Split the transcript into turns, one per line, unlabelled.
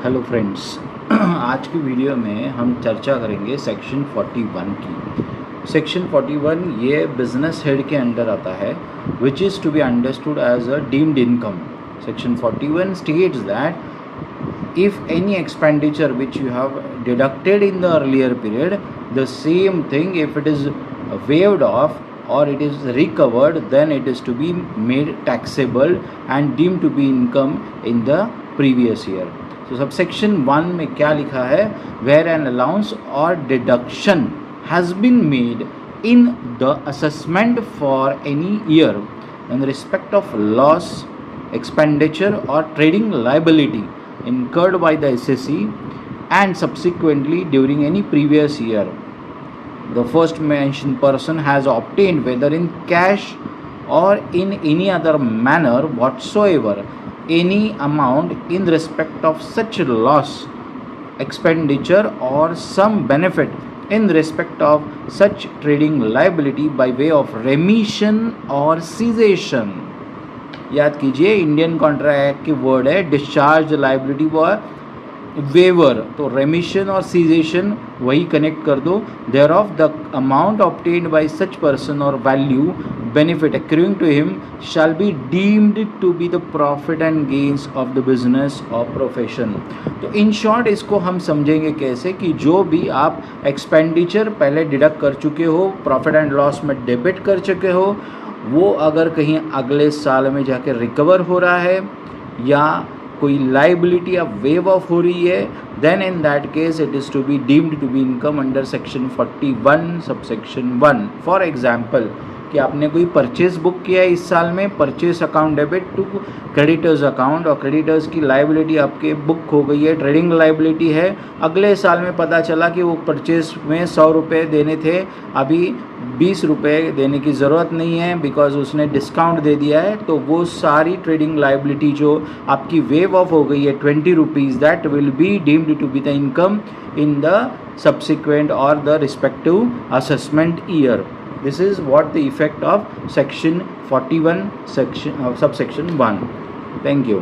Hello friends आज की video में हम चर्चा करेंगे सेक्शन 41 की। सेक्शन 41 ये बिजनेस हेड के अंडर आता है which is to be understood as a deemed income. Section 41 states that if any expenditure which you have deducted in the earlier period, the same thing if it is waived off or it is recovered, then it is to be made taxable and deemed to be income in the previous year. So subsection 1 में क्या लिखा है? Where an allowance or deduction has been made in the assessment for any year in respect of loss, expenditure or trading liability incurred by the assessee and subsequently during any previous year, the first mentioned person has obtained, whether in cash or in any other manner whatsoever, any amount in respect of such loss, expenditure or some benefit in respect of such trading liability by way of remission or cessation. याद कीजिए, Indian contract की word है discharge liability व waiver, तो remission और cessation वही connect कर दो। Thereof the amount obtained by such person और value benefit accruing to him shall be deemed to be the profit and gains of the business और profession. तो in short इसको हम समझेंगे कैसे कि जो भी आप एक्सपेंडिचर पहले डिडक्ट कर चुके हो, प्रॉफिट एंड लॉस में डेबिट कर चुके हो, वो अगर कहीं अगले साल में जाके रिकवर हो रहा है या कोई लाइबिलिटी अब वेव ऑफ हो रही है, then in that case it is to be deemed to be income under section 41 subsection 1। For example कि आपने कोई परचेज बुक किया है इस साल में, purchase account debit to creditors account, और क्रेडिटर्स की लाइबिलिटी आपके बुक हो गई है, ट्रेडिंग लाइबिलिटी है। अगले साल में पता चला कि वो परचेज में 100 रुपये देने थे, अभी 20 रुपये देने की ज़रूरत नहीं है बिकॉज उसने डिस्काउंट दे दिया है, तो वो सारी ट्रेडिंग लाइबिलिटी जो आपकी वेव ऑफ हो गई है 20 rupees, that will be deemed to be the income in the subsequent or the respective assessment year. This is what the effect of section 41 subsection 1. Thank you.